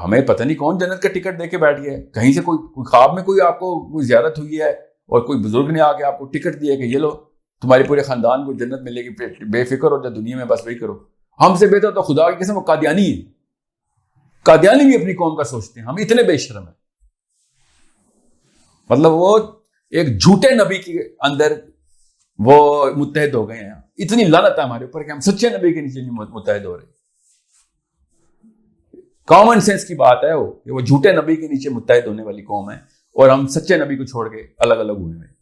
ہمیں پتہ نہیں کون جنت کا ٹکٹ دے کے بیٹھ گیا ہے. کہیں سے کوئی خواب میں کوئی آپ کو کوئی زیارت ہوئی ہے اور کوئی بزرگ نے آ کے آپ کو ٹکٹ دیا کہ یہ لو تمہارے پورے خاندان کو جنت ملے گی, بے فکر ہو جا دنیا میں, بس وہی کرو. ہم سے بہتر تو خدا کی قسم وہ قادیانی ہے. قادیانی بھی اپنی قوم کا سوچتے ہیں. ہم اتنے بے شرم ہیں. مطلب وہ ایک جھوٹے نبی کے اندر وہ متحد ہو گئے ہیں. اتنی لعنت ہے ہمارے اوپر کہ ہم سچے نبی کے نیچے نہیں متحد ہو رہے. کامن سینس کی بات ہے وہ کہ وہ جھوٹے نبی کے نیچے متحد ہونے والی قوم ہے اور ہم سچے نبی کو چھوڑ کے الگ الگ ہوئے ہیں.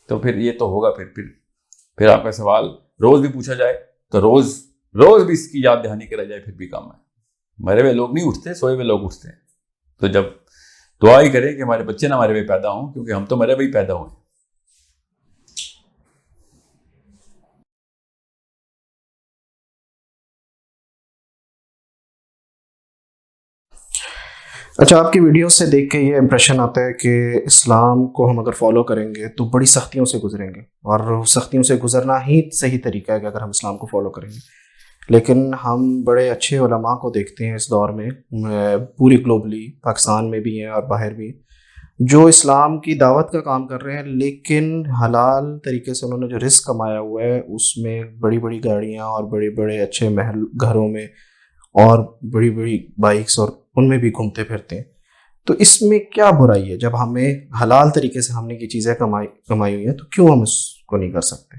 تو پھر یہ تو ہوگا. پھر آپ کا سوال روز بھی پوچھا جائے تو روز بھی اس کی یاد دہانی کرا جائے پھر بھی کم ہے. مرے ہوئے لوگ نہیں اٹھتے, سوئے ہوئے لوگ اٹھتے ہیں. تو جب دعا ہی کریں کہ ہمارے بچے نہ مرے ہوئے پیدا ہوں, کیونکہ ہم تو مرے ہوئے پیدا ہوئے. اچھا, آپ کی ویڈیو سے دیکھ کے یہ امپریشن آتا ہے کہ اسلام کو ہم اگر فالو کریں گے تو بڑی سختیوں سے گزریں گے, اور سختیوں سے گزرنا ہی صحیح طریقہ ہے کہ اگر ہم اسلام کو فالو کریں گے. لیکن ہم بڑے اچھے علماء کو دیکھتے ہیں اس دور میں, پوری گلوبلی, پاکستان میں بھی ہیں اور باہر بھی, جو اسلام کی دعوت کا کام کر رہے ہیں, لیکن حلال طریقے سے انہوں نے جو رزق کمایا ہوا ہے اس میں بڑی بڑی گاڑیاں اور بڑے بڑے اچھے محل گھروں میں اور بڑی بڑی بائکس اور ان میں بھی گھومتے پھرتے ہیں. تو اس میں کیا برائی ہے؟ جب ہمیں حلال طریقے سے ہم نے یہ چیزیں کمائی ہوئی ہیں تو کیوں ہم اس کو نہیں کر سکتے؟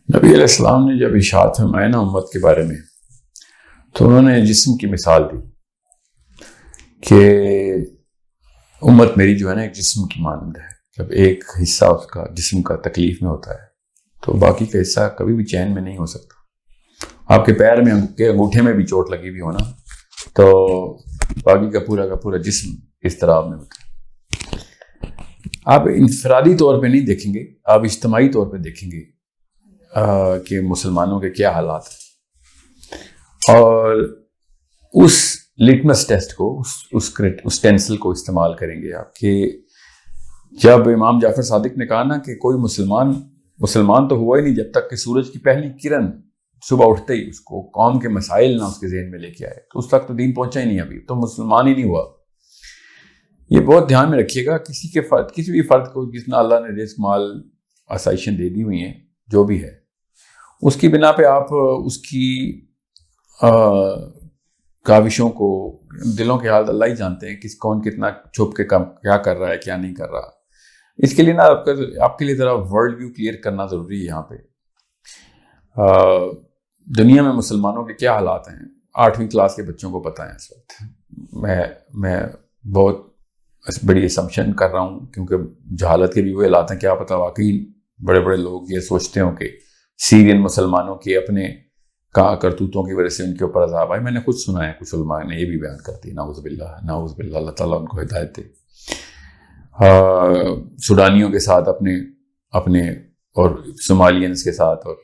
نبی علیہ السلام نے جب ارشاد فرمایا نا امت کے بارے میں, تو انہوں نے جسم کی مثال دی کہ امت میری جو ہے نا ایک جسم کی مانند ہے. جب ایک حصہ اس کا جسم کا تکلیف میں ہوتا ہے تو باقی کا حصہ کبھی بھی چین میں نہیں ہو سکتا. آپ کے پیر میں کے انگوٹھے میں بھی چوٹ لگی ہوئی ہونا تو باقی کا پورا جسم اضطراب میں ہوتا ہے. آپ انفرادی طور پہ نہیں دیکھیں گے, آپ اجتماعی طور پہ دیکھیں گے کہ مسلمانوں کے کیا حالات ہیں. اور اس لٹمس ٹیسٹ کو, اس ٹینسل کو استعمال کریں گے آپ کہ جب امام جعفر صادق نے کہا نا کہ کوئی مسلمان تو ہوا ہی نہیں جب تک کہ سورج کی پہلی کرن صبح اٹھتے ہی اس کو قوم کے مسائل نہ اس کے ذہن میں لے کے آئے, تو اس تک تو دین پہنچا ہی نہیں, ابھی تو مسلمان ہی نہیں ہوا. یہ بہت دھیان میں رکھیے گا. کسی بھی فرد کو جتنا اللہ نے رزق مال آسائشیں دے دی ہوئی ہیں جو بھی ہے, اس کی بنا پہ آپ اس کی کاوشوں کو, دلوں کے حال اللہ ہی جانتے ہیں کس کون کتنا چھپ کے کیا کر رہا ہے کیا نہیں کر رہا. اس کے لیے نا آپ کے لیے ذرا ورلڈ ویو کلیئر کرنا ضروری ہے. یہاں پہ دنیا میں مسلمانوں کے کیا حالات ہیں 8ویں کلاس کے بچوں کو پتہ ہے اس وقت. میں بہت بڑی اسمپشن کر رہا ہوں کیونکہ جہالت کے بھی وہ حالات ہیں. کیا پتہ واقعی بڑے بڑے لوگ یہ سوچتے ہوں کہ سیرین مسلمانوں کے اپنے کرتوتوں کی وجہ سے ان کے اوپر عذاب آئے. میں نے خود سنا ہے, کچھ علماء نے یہ بھی بیان کرتی, نعوذ باللہ, اللہ تعالیٰ ان کو ہدایت دے. سوڈانیوں کے ساتھ اپنے اور صومالینز کے ساتھ اور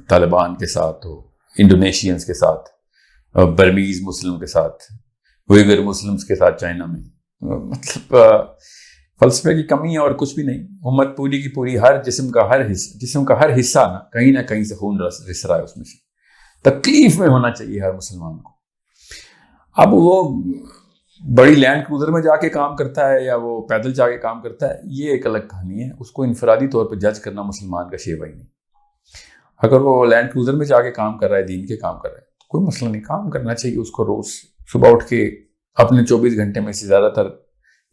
طالبان کے ساتھ, انڈونیشینز کے ساتھ, برمیز مسلم کے ساتھ, ویگر مسلمز کے ساتھ چائنا میں. مطلب فلسفے کی کمی ہے اور کچھ بھی نہیں. امت پوری کی پوری ہر جسم کا ہر حصہ نہ کہیں سے خون رس رہا ہے اس میں سے. تکلیف میں ہونا چاہیے ہر مسلمان کو. اب وہ بڑی لینڈ کروزر میں جا کے کام کرتا ہے یا وہ پیدل جا کے کام کرتا ہے, یہ ایک الگ کہانی ہے. اس کو انفرادی طور پہ جج کرنا مسلمان کا شیوا ہی نہیں. اگر وہ لینڈ کروزر میں جا کے کام کر رہا ہے, دین کے کام کر رہا ہے, تو کوئی مسئلہ نہیں. کام کرنا چاہیے اس کو. روز صبح اٹھ کے اپنے 24 گھنٹے میں سے زیادہ تر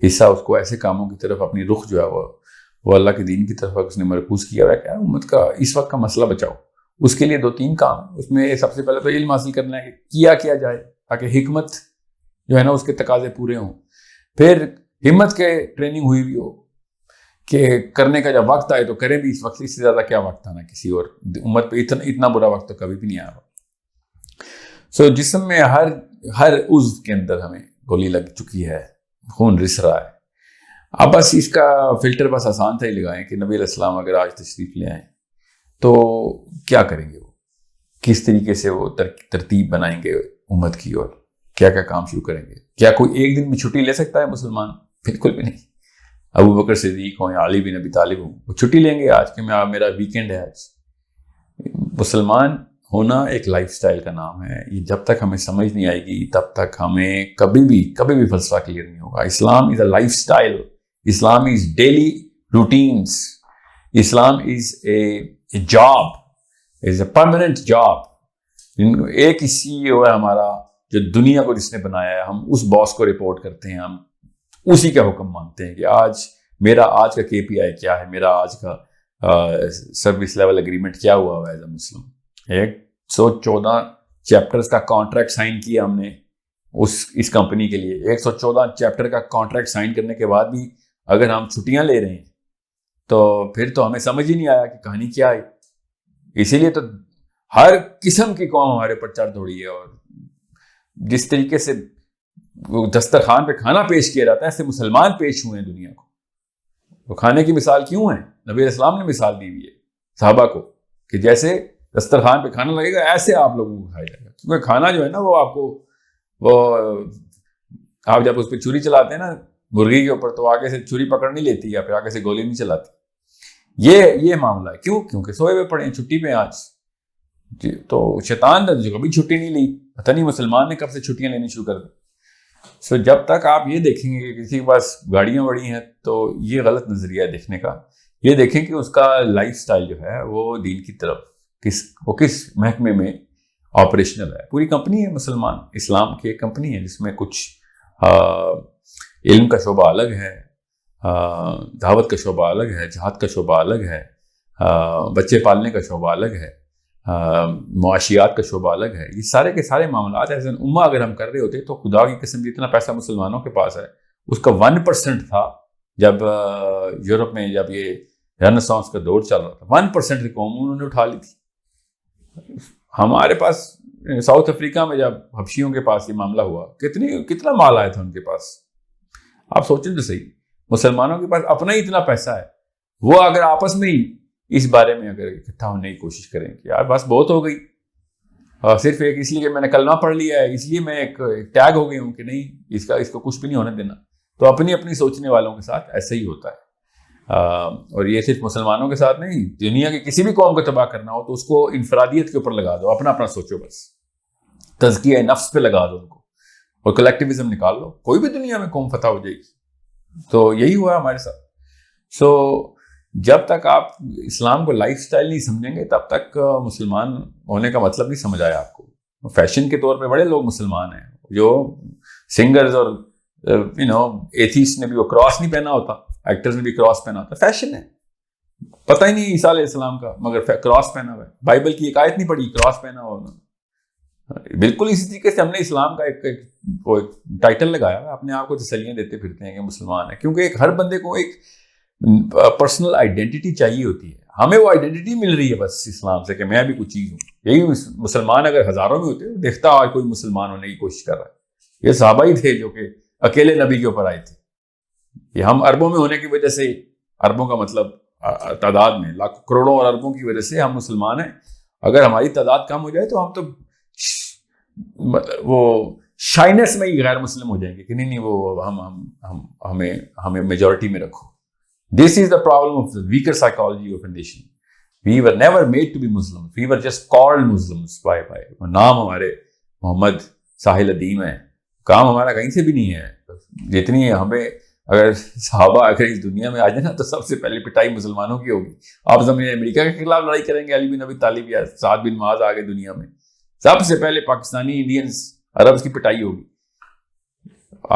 حصہ اس کو ایسے کاموں کی طرف, اپنی رخ جو ہے وہ اللہ کے دین کی طرف اس نے مرکوز کیا ہوا ہے. کہ امت کا اس وقت کا مسئلہ بچاؤ. اس کے لیے 2-3 کام. اس میں سب سے پہلے تو علم حاصل کرنا ہے کہ کیا جائے تاکہ حکمت جو ہے نا اس کے تقاضے پورے ہوں. پھر ہمت کے ٹریننگ ہوئی بھی ہو کہ کرنے کا جب وقت آئے تو کریں بھی. اس وقت اس سے زیادہ کیا وقت آنا کسی اور امت پہ. اتنا برا وقت تو کبھی بھی نہیں آیا. جسم میں ہر عضو کے اندر ہمیں گولی لگ چکی ہے, خون رس رہا ہے. اب بس اس کا فلٹر بس آسان تھا ہی لگائیں کہ نبی علیہ السلام اگر آج تشریف لے آئیں تو کیا کریں گے, وہ کس طریقے سے وہ ترتیب بنائیں گے امت کی, اور کیا کیا کام شروع کریں گے. کیا کوئی ایک دن میں چھٹی لے سکتا ہے مسلمان؟ بالکل بھی نہیں. ابو بکر صدیق ہوں یا علی بن ابی طالب ہوں, وہ چھٹی لیں گے آج کہ میرا ویکینڈ ہے آج, مسلمان ہونا ایک لائف سٹائل کا نام ہے. یہ جب تک ہمیں سمجھ نہیں آئے گی تب تک ہمیں کبھی بھی فلسفہ کلیئر نہیں ہوگا. Islam is a lifestyle. Islam is daily routines. Islam is a job, is a permanent job. ایک ہی CEO ہے ہمارا جو دنیا کو جس نے بنایا ہے. ہم اس باس کو رپورٹ کرتے ہیں, ہم اسی کا حکم مانتے ہیں کہ میرا آج کا KPI کیا ہے, میرا آج کا سروس لیول اگریمنٹ کیا ہوا ہے ایز اے مسلم. 114 چیپٹرز کا کانٹریکٹ سائن کیا ہم نے اس کمپنی کے لیے. 114 چیپٹر کا کانٹریکٹ سائن کرنے کے بعد بھی اگر ہم چھٹیاں لے رہے ہیں تو پھر تو ہمیں سمجھ ہی نہیں آیا کہ کہانی کیا ہے. اسی لیے تو ہر قسم کی قوم ہمارے اوپر چڑھ دوڑی ہے, اور جس طریقے سے دسترخوان پہ کھانا پیش کیا جاتا ہے ایسے مسلمان پیش ہوئے ہیں دنیا کو. وہ کھانے کی مثال کیوں ہے؟ نبی علیہ السلام نے مثال دی ہوئی ہے صحابہ کو کہ جیسے دسترخوان پہ کھانا لگے گا ایسے آپ لوگوں کو کھایا جائے گا. کیونکہ کھانا جو ہے نا وہ آپ جب اس پہ چھری چلاتے ہیں نا مرغی کے اوپر تو آگے سے چھری پکڑ نہیں لیتی یا پھر آگے سے گولی نہیں چلاتی. یہ معاملہ ہے. کیونکہ سوئے ہوئے پڑے ہیں, چھٹی پہ آج. تو شیطان نے جو کبھی چھٹی نہیں لی, پتہ نہیں مسلمان نے کب سے چھٹیاں لینی شروع کر دی. سو جب تک آپ یہ دیکھیں گے کہ کسی کے پاس گاڑیاں بڑی ہیں تو یہ غلط نظریہ ہے دیکھنے کا. یہ دیکھیں کہ اس کا لائف سٹائل جو ہے وہ دین کی طرف کس محکمے میں آپریشنل ہے. پوری کمپنی ہے مسلمان اسلام کی, ایک کمپنی ہے جس میں کچھ علم کا شعبہ الگ ہے, دعوت کا شعبہ الگ ہے, جہاد کا شعبہ الگ ہے, بچے پالنے کا شعبہ الگ ہے, معاشیات کا شعبہ الگ ہے. یہ سارے کے سارے معاملات ایز این امہ اگر ہم کر رہے ہوتے تو خدا کی قسم جتنا پیسہ مسلمانوں کے پاس ہے اس کا 1% تھا جب یورپ میں جب یہ رینیسانس کا دور چل رہا تھا. 1% کی قوم انہوں نے اٹھا لی تھی. ہمارے پاس ساؤتھ افریقہ میں جب حبشیوں کے پاس یہ معاملہ ہوا کتنا مال آیا تھا ان کے پاس. آپ سوچیں تو صحیح, مسلمانوں کے پاس اپنا ہی اتنا پیسہ ہے, وہ اگر آپس میں ہی اس بارے میں اگر اکٹھا ہونے کی کوشش کریں کہ یار بس بہت ہو گئی, صرف ایک اس لیے کہ میں نے کلمہ پڑھ لیا ہے اس لیے میں ایک ٹیگ ہو گئی ہوں کہ نہیں اس کو کچھ بھی نہیں ہونے دینا, تو اپنی سوچنے والوں کے ساتھ ایسا ہی ہوتا ہے. اور یہ صرف مسلمانوں کے ساتھ نہیں, دنیا کی کسی بھی قوم کو تباہ کرنا ہو تو اس کو انفرادیت کے اوپر لگا دو, اپنا سوچو, بس تزکیہ نفس پہ لگا دو ان کو اور کلیکٹیوزم نکال لو, کوئی بھی دنیا میں قوم فتح ہو جائے گی. تو یہی ہوا ہمارے ساتھ. سو جب تک آپ اسلام کو لائف سٹائل نہیں سمجھیں گے تب تک مسلمان ہونے کا مطلب نہیں سمجھ آیا آپ کو. فیشن کے طور پہ بڑے لوگ مسلمان ہیں, جو سنگرز اور ایتھیسٹ نے بھی وہ کراس نہیں پہنا ہوتا, ایکٹرز نے بھی کراس پہنا ہوتا, فیشن ہے. پتہ ہی نہیں عیسیٰ علیہ السلام کا مگر کراس پہنا ہوا ہے. بائبل کی ایک آیت نہیں پڑھی, کراس پہنا ہوا انہوں نے. بالکل اسی طریقے سے ہم نے اسلام کا ایک ٹائٹل لگایا ہے, اپنے آپ کو تسلیاں دیتے پھرتے ہیں کہ مسلمان ہیں, کیونکہ ہر بندے کو ایک پرسنل آئیڈینٹی چاہیے ہوتی ہے. ہمیں وہ آئیڈینٹی مل رہی ہے بس اسلام سے کہ میں بھی کچھ چیز ہوں. یہی مسلمان اگر ہزاروں میں ہوتے دیکھتا آج کوئی مسلمان ہونے کی کوشش کر رہا ہے. یہ صحابہ ہی تھے جو کہ اکیلے نبی کے اوپر آئے تھے. یہ ہم اربوں میں ہونے کی وجہ سے, اربوں کا مطلب تعداد میں لاکھوں کروڑوں اور اربوں کی وجہ سے ہم مسلمان ہیں. اگر ہماری تعداد کم ہو جائے تو ہم تو وہ شائنس میں ہی غیر مسلم ہو جائیں گے کہ نہیں وہ ہمیں میجورٹی میں رکھو. This is the problem of the weaker psychology of a nation. We were never made to be Muslims. We were just called Muslims by نام ہمارے محمد ساحل ادیم ہے, کام ہمارا کہیں سے بھی نہیں ہے. جتنی ہمیں اگر صحابہ اگر اس دنیا میں آ جائے نا تو سب سے پہلے پٹائی مسلمانوں کی ہوگی. آپ زمین امریکہ کے خلاف لڑائی کریں گے, علی بن ابی طالب یا سعد بن معاذ آ گئے دنیا میں, سب سے پہلے پاکستانی انڈینز عرب کی پٹائی ہوگی.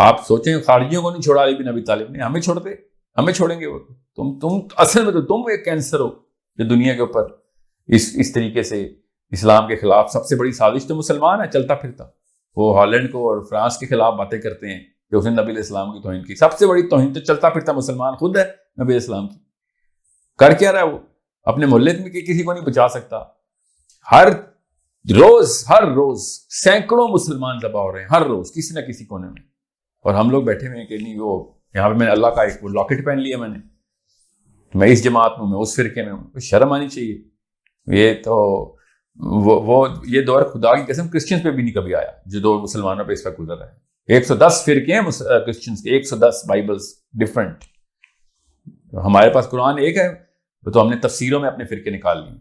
آپ سوچیں خارجیوں کو نہیں چھوڑا علی بن ابی طالب نے, ہمیں چھوڑیں گے وہ. تم اصل میں تو تم ایک کینسر ہو جو دنیا کے اوپر اس طریقے سے اسلام کے خلاف. سب سے بڑی سازش تو مسلمان ہے چلتا پھرتا. وہ ہالینڈ کو اور فرانس کے خلاف باتیں کرتے ہیں کہ اس نے نبی علیہ السلام کی توہین کی. سب سے بڑی توہین تو چلتا پھرتا مسلمان خود ہے نبی علیہ السلام کی. کر کیا رہا ہے وہ؟ اپنے محلے میں کسی کو نہیں بچا سکتا. ہر روز سینکڑوں مسلمان ذبح ہو رہے ہیں, ہر روز کسی نہ کسی کونے میں. اور ہم لوگ بیٹھے ہوئے ہیں کہ نہیں وہ یہاں پہ میں نے اللہ کا ایک لاکٹ پہن لیا, میں اس جماعت میں اس فرقے میں ہوں. شرم آنی چاہیے. یہ تو یہ دور خدا کی قسم کرسچنز پہ بھی نہیں کبھی آیا جو دور مسلمانوں پہ اس وقت گزر رہا ہے. 110 فرقے ہیں کرسچنز کے, 110 بائبلز ڈفرنٹ. ہمارے پاس قرآن ایک ہے تو ہم نے تفسیروں میں اپنے فرقے نکال لیے.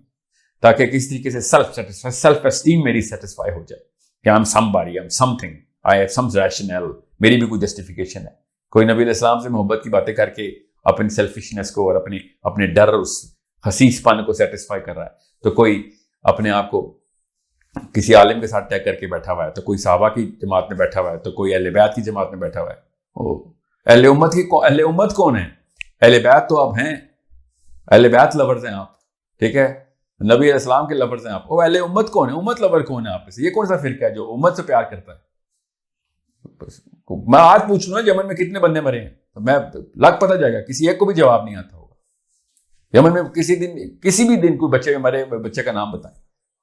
تاکہ کس طریقے سے سیلف اسٹیم میری سیٹسفائی ہو جائے کہ I'm somebody, I'm something, I have some rationale, میری بھی کوئی جسٹیفیکیشن ہے. کوئی نبی علیہ السلام سے محبت کی باتیں کر کے اپنی سیلفشنس کو اور اپنے ڈر اس حسیس پن کو سیٹسفائی کر رہا ہے, تو کوئی اپنے آپ کو کسی عالم کے ساتھ طے کر کے بیٹھا ہوا ہے, تو کوئی صحابہ کی جماعت میں بیٹھا ہوا ہے, تو کوئی اہل بیت کی جماعت میں بیٹھا ہوا ہے. اہل امت کون ہے؟ اہل بیت تو آپ ہیں, اہل بیت لورز ہیں آپ, ٹھیک ہے, نبی علیہ السلام کے لورز ہیں آپ. وہ اہل امت کون ہے؟ امت لور کون ہے آپ میں سے؟ یہ کون سا فرقہ ہے جو امت سے پیار کرتا ہے؟ میں آج پوچھ لوں یمن میں کتنے بندے مرے ہیں, تو میں لگ پتہ جائے گا, کسی ایک کو بھی جواب نہیں آتا ہوگا. یمن میں کسی بھی دن کوئی بچے مرے, بچے کا نام بتائیں.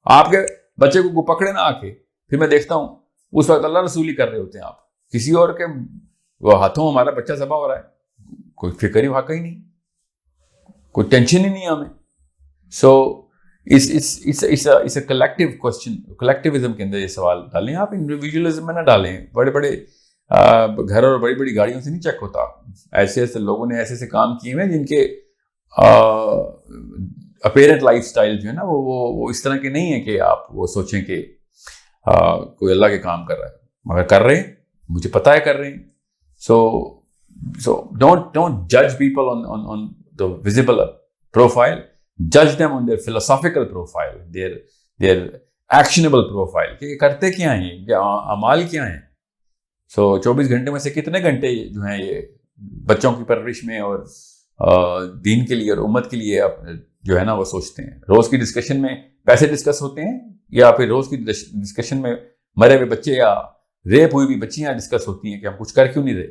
آپ کے بچے کو پکڑے نہ آ کے, پھر میں دیکھتا ہوں اس وقت اللہ رسول ہی کر رہے ہوتے ہیں, آپ کسی اور کے وہ ہاتھوں ہمارا بچہ ذبح ہو رہا ہے, کوئی فکر ہی واقعی نہیں, کوئی ٹینشن ہی نہیں ہمیں. سو اس کلیکٹیو کوشچن, کلیکٹیوزم کے اندر یہ سوال ڈالیں آپ, انڈیویجولزم میں نہ ڈالیں. بڑے بڑے گھر اور بڑی بڑی گاڑیوں سے نہیں چیک ہوتا. ایسے لوگوں نے ایسے کام کیے ہیں جن کے اپیرنٹ لائف سٹائل جو ہے نا وہ اس طرح کے نہیں ہے کہ آپ وہ سوچیں کہ کوئی اللہ کے کام کر رہا ہے, مگر کر رہے ہیں, مجھے پتہ ہے کر رہے ہیں. So don't judge people on the visible profile. Judge them on their philosophical profile, their actionable profile. کہ یہ کرتے کیا ہیں, یہ اعمال کیا ہیں. 24 گھنٹے میں سے کتنے گھنٹے جو ہیں یہ بچوں کی پرورش میں اور دین کے لیے اور امت کے لیے جو ہے نا وہ سوچتے ہیں. روز کی ڈسکشن میں پیسے ڈسکس ہوتے ہیں, یا پھر روز کی ڈسکشن میں مرے ہوئے بچے یا ریپ ہوئی ہوئی بچیاں ڈسکس ہوتی ہیں کہ ہم کچھ کر کیوں نہیں رہے.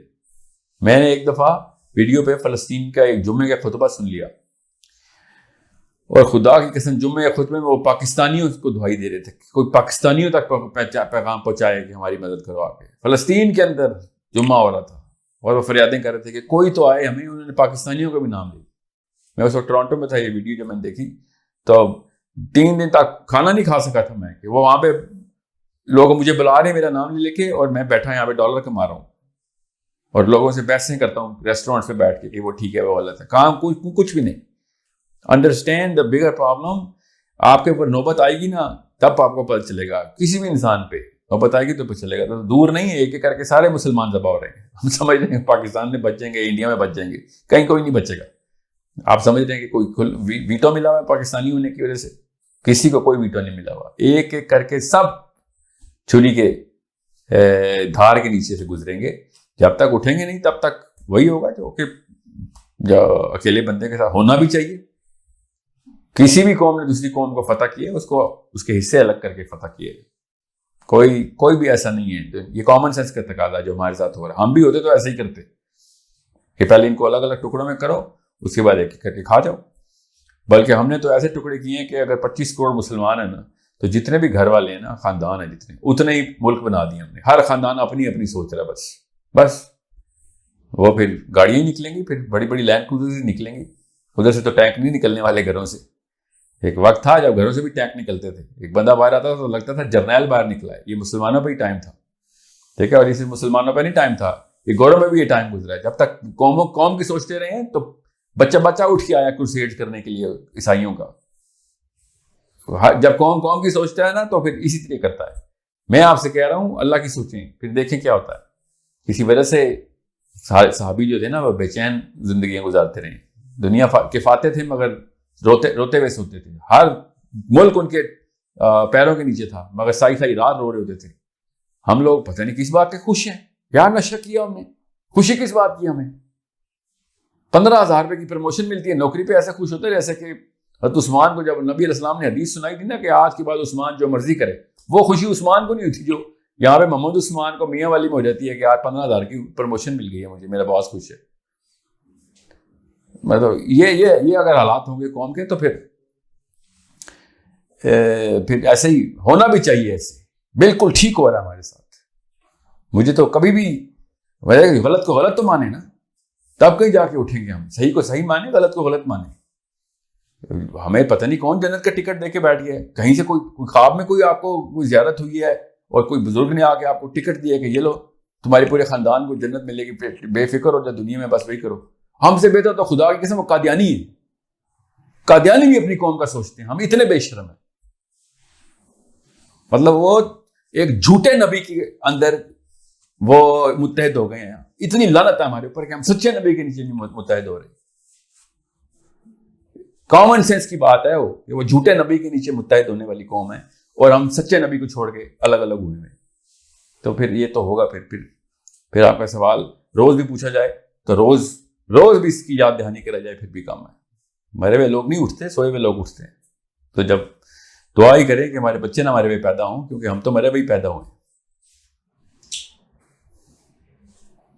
میں نے ایک دفعہ ویڈیو پہ فلسطین کا ایک جمعے کا خطبہ سن لیا, اور خدا کی قسم جمعے کے خطبے میں وہ پاکستانیوں کو دعائی دے رہے تھے, کوئی پاکستانیوں تک پیغام پہنچائے کہ ہماری مدد کرو. آ کے فلسطین کے اندر جمعہ ہو رہا تھا اور وہ فریادیں کر رہے تھے کہ کوئی تو آئے ہمیں. انہوں نے پاکستانیوں کا بھی نام لیا. میں اس وقت ٹورانٹو میں تھا, یہ ویڈیو جب میں نے دیکھی تو 3 دن تک کھانا نہیں کھا سکا تھا میں, کہ وہ وہاں پہ لوگ مجھے بلا رہے ہیں میرا نام لے کے, اور میں بیٹھا یہاں پہ ڈالر کما رہا ہوں اور لوگوں سے بحثیں کرتا ہوں ریسٹورینٹس پہ بیٹھ کے کہ وہ ٹھیک ہے وہ غلط ہے. کام کچھ بھی نہیں. Understand the bigger problem. آپ کے اوپر نوبت آئے گی نا تب آپ کو پتہ چلے گا, کسی بھی انسان پہ نوبت آئے گی تو پتہ چلے گا. تو دور نہیں ہے, ایک ایک کر کے سارے مسلمان ذبح ہو رہے ہیں. ہم سمجھ رہے ہیں پاکستان میں بچیں گے, انڈیا میں بچیں گے, کہیں کوئی نہیں بچے گا. آپ سمجھ رہے ہیں کہ کوئی ویٹو ملا ہوا ہے پاکستانی ہونے کی وجہ سے؟ کسی کو کوئی ویٹو نہیں ملا ہوا. ایک ایک کر کے سب چھری کے دھار کے نیچے سے گزریں گے. جب تک اٹھیں گے نہیں تب تک وہی ہوگا جو اکیلے بندے کے ساتھ ہونا بھی چاہیے. کسی بھی قوم نے دوسری قوم کو فتح کیے, اس کے حصے الگ کر کے فتح کیے. کوئی بھی ایسا نہیں ہے. یہ کامن سینس کا تقاضا جو ہمارے ساتھ ہو رہا ہے. ہم بھی ہوتے تو ایسا ہی کرتے کہ پہلے ان کو الگ الگ ٹکڑوں میں کرو, اس کے بعد ایک ایک کر کے کھا جاؤ. بلکہ ہم نے تو ایسے ٹکڑے کیے ہیں کہ اگر 25 کروڑ مسلمان ہیں نا, تو جتنے بھی گھر والے ہیں نا, خاندان ہیں جتنے, اتنے ہی ملک بنا دیے ہم نے. ہر خاندان اپنی اپنی سوچ رہا ہے بس. وہ پھر گاڑیاں ہی نکلیں گی, پھر بڑی بڑی لینڈ کروزر نکلیں گی. ادھر سے تو ٹینک نہیں نکلنے والے گھروں سے. ایک وقت تھا جب گھروں سے بھی ٹینک نکلتے تھے. ایک بندہ باہر آتا تھا تو لگتا تھا جرنیل باہر نکلا ہے. یہ مسلمانوں پہ ہی ٹائم تھا, ٹھیک ہے, اور یہ صرف مسلمانوں پہ نہیں ٹائم تھا, یہ گوروں میں بھی یہ ٹائم گزرا ہے. جب تک قوم کی سوچتے رہے ہیں تو بچہ اٹھ کے آیا کروسیڈ کرنے کے لیے عیسائیوں کا. جب قوم کی سوچتا ہے نا تو پھر اسی طرح کرتا ہے. میں آپ سے کہہ رہا ہوں اللہ کی سوچیں, پھر دیکھیں کیا ہوتا ہے. کسی وجہ سے صحابی جو تھے نا وہ بے چین زندگیاں گزارتے رہے. دنیا کے فاتح تھے مگر روتے ہوئے سوتے تھے. ہر ملک ان کے پیروں کے نیچے تھا مگر سائی رات رو رہے ہوتے تھے. ہم لوگ پتہ نہیں کس بات کے خوش ہیں یار. نشہ کیا ہم نے, خوشی کس بات کی ہمیں؟ 15,000 روپے کی پروموشن ملتی ہے نوکری پہ, ایسے خوش ہوتے جیسے کہ حضرت عثمان کو جب نبی علیہ السلام نے حدیث سنائی تھی نا کہ آج کے بعد عثمان جو مرضی کرے, وہ خوشی عثمان کو نہیں ہوتی جو یہاں پہ محمد عثمان کو میاں والی میں ہو جاتی ہے کہ آج 15,000 کی پروموشن مل گئی ہے مجھے, میرا باس خوش ہے. مطلب یہ اگر حالات ہوں گے قوم کے تو پھر ایسے ہی ہونا بھی چاہیے. ایسے بالکل ٹھیک ہو رہا ہے ہمارے ساتھ. مجھے تو کبھی بھی غلط کو غلط تو مانے نا, تب کہیں جا کے اٹھیں گے ہم. صحیح کو صحیح مانے, غلط کو غلط مانے. ہمیں پتہ نہیں کون جنت کا ٹکٹ دے کے بیٹھ گیا ہے. کہیں سے کوئی خواب میں کوئی آپ کو کوئی زیارت ہوئی ہے اور کوئی بزرگ نے آ کے آپ کو ٹکٹ دیا کہ یہ لو تمہارے پورے خاندان کو جنت ملے گی, بے فکر ہو جا دنیا میں, بس وہی کرو. ہم سے بہتر تو خدا کی قسم وہ قادیانی ہے. قادیانی بھی اپنی قوم کا سوچتے ہیں. ہم اتنے بے شرم ہیں. مطلب وہ ایک جھوٹے نبی کے اندر وہ متحد ہو گئے ہیں. اتنی لعنت ہے ہمارے اوپر کہ ہم سچے نبی کے نیچے نہیں متحد ہو رہے. کامن سینس کی بات ہے وہ کہ وہ جھوٹے نبی کے نیچے متحد ہونے والی قوم ہے اور ہم سچے نبی کو چھوڑ کے الگ الگ ہوئے ہیں. تو پھر یہ تو ہوگا. پھر آپ کا سوال روز بھی پوچھا جائے تو روز بھی اس کی یاد دہانی کرا جائے پھر بھی کم ہے. مرے ہوئے لوگ نہیں اٹھتے, سوئے ہوئے لوگ اٹھتے ہیں. تو جب دعا ہی کریں کہ ہمارے بچے نہ ہمارے ہوئے پیدا ہوں, کیونکہ ہم تو مرے ہوئے پیدا ہوئے.